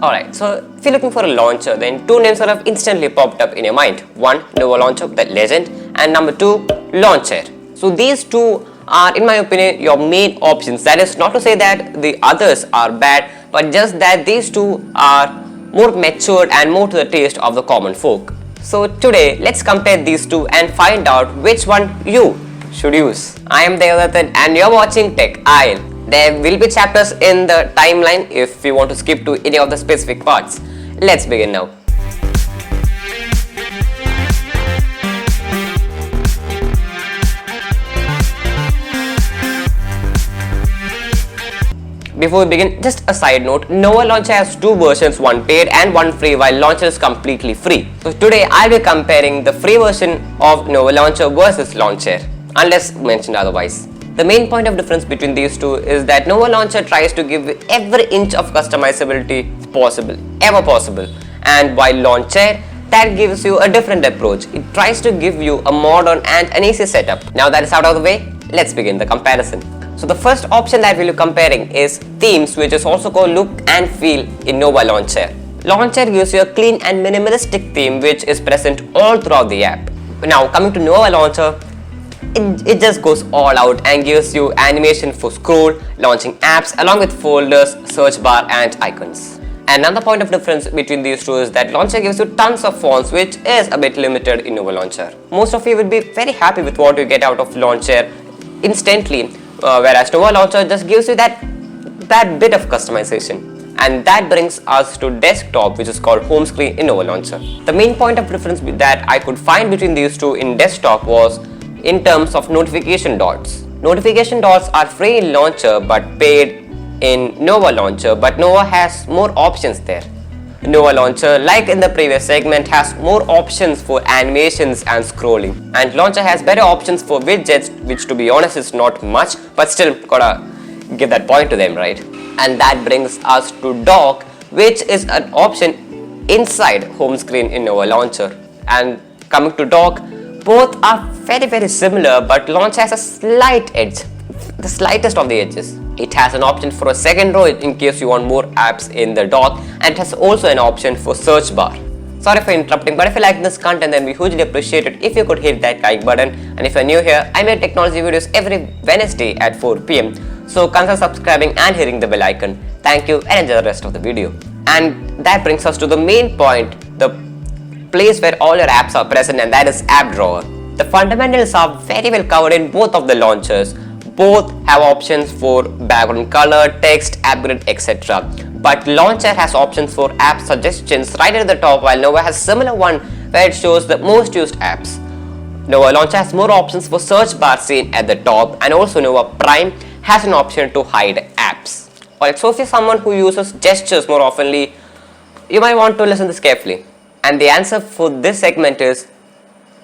Alright, so if you're looking for a launcher, then two names sort of instantly popped up in your mind. One, Nova Launcher, the legend, and number two, Lawnchair. So these two are, in my opinion, your main options. That is not to say that the others are bad, but just that these two are more matured and more to the taste of the common folk. So today, let's compare these two and find out which one you should use. I am Devadathan and you're watching Tech Aisle. There will be chapters in the timeline if you want to skip to any of the specific parts. Let's begin now. Before we begin, just a side note, Nova Launcher has two versions, one paid and one free, while Launcher is completely free. So today I'll be comparing the free version of Nova Launcher versus Lawnchair, unless mentioned otherwise. The main point of difference between these two is that Nova Launcher tries to give every inch of customizability possible, ever possible, and while Lawnchair, that gives you a different approach. It tries to give you a modern and an easy setup. Now that is out of the way, let's begin the comparison. So the first option that we'll be comparing is themes, which is also called look and feel in Nova Launcher. Launcher gives you a clean and minimalistic theme which is present all throughout the app. Now coming to Nova Launcher, it just goes all out and gives you animation for scroll, launching apps along with folders, search bar and icons. Another point of difference between these two is that Launcher gives you tons of fonts, which is a bit limited in Nova Launcher. Most of you will be very happy with what you get out of Launcher instantly, whereas Nova Launcher just gives you that bit of customization. And that brings us to desktop, which is called home screen in Nova Launcher. The main point of difference that I could find between these two in desktop was in terms of notification dots. Notification dots are free in Launcher but paid in Nova Launcher, but Nova has more options there. Nova Launcher, like in the previous segment, has more options for animations and scrolling, and Launcher has better options for widgets, which to be honest is not much, but still gotta give that point to them, right? And that brings us to dock, which is an option inside home screen in Nova Launcher. And coming to dock, both are very similar, but Launcher has a slight edge, the slightest of the edges. It has an option for a second row in case you want more apps in the dock, and it has also an option for search bar. Sorry for interrupting, but if you like this content, then we hugely appreciate it if you could hit that like button. And if you're new here, I make technology videos every Wednesday at 4 PM. So consider subscribing and hitting the bell icon. Thank you and enjoy the rest of the video. And that brings us to the main point, the place where all your apps are present, and that is app drawer. The fundamentals are very well covered in both of the launchers. Both have options for background color, text, app grid, etc. But Launcher has options for app suggestions right at the top, while Nova has similar one where it shows the most used apps. Nova Launcher has more options for search bar seen at the top, and also Nova Prime has an option to hide apps. Alright, so if you're someone who uses gestures more oftenly, you might want to listen to this carefully. And the answer for this segment is,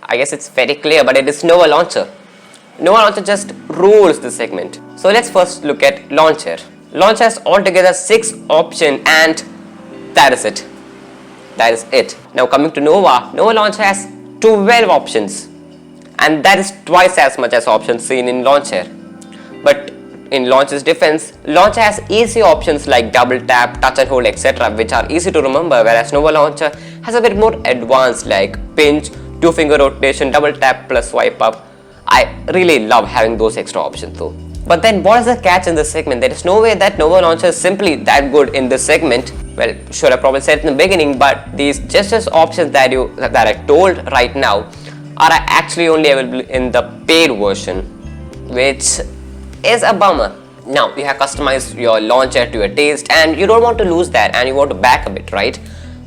I guess it's very clear, but it is Nova Launcher. Nova Launcher just rules this segment. So let's first look at Launcher. Launcher has altogether 6 options, and that is it. That is it. Now coming to Nova Launcher has 12 options, and that is twice as much as options seen in Launcher. But in Launcher's defense, Launcher has easy options like double tap, touch and hold, etc., which are easy to remember, whereas Nova Launcher has a bit more advanced like pinch, 2-finger rotation, double tap plus swipe up. I really love having those extra options though. But then what is the catch in this segment? There is no way that Nova Launcher is simply that good in this segment. Well, sure, I probably said it in the beginning, but these gestures options that I told right now are actually only available in the paid version, which is a bummer. Now you have customized your launcher to your taste, and you don't want to lose that, and you want to back a bit, right?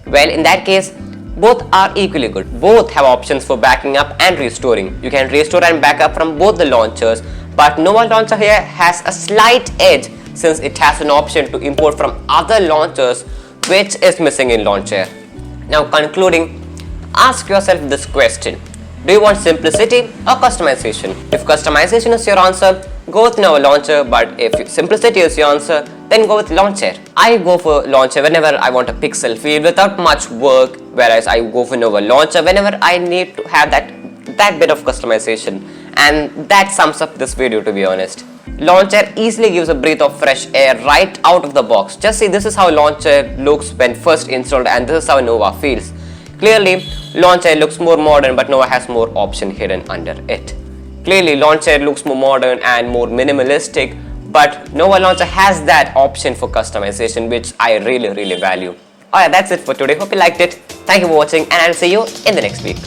Well, in that case, both are equally good. Both have options for backing up and restoring. You can restore and back up from both the launchers, but Nova Launcher here has a slight edge since it has an option to import from other launchers, which is missing in Launcher. Now concluding, ask yourself this question: do you want simplicity or customization? If customization is your answer, go with Nova Launcher, but if simplicity is your answer, then go with Launcher. I go for Launcher whenever I want a pixel feel without much work, whereas I go for Nova Launcher whenever I need to have that bit of customization. And that sums up this video, to be honest. Lawnchair easily gives a breath of fresh air right out of the box. Just see, this is how Lawnchair looks when first installed, and this is how Nova feels. Clearly, Lawnchair looks more modern, but Nova has more option hidden under it. Clearly, Lawnchair looks more modern and more minimalistic, but Nova Launcher has that option for customization, which I really value. Alright, that's it for today. Hope you liked it. Thank you for watching, and I'll see you in the next week.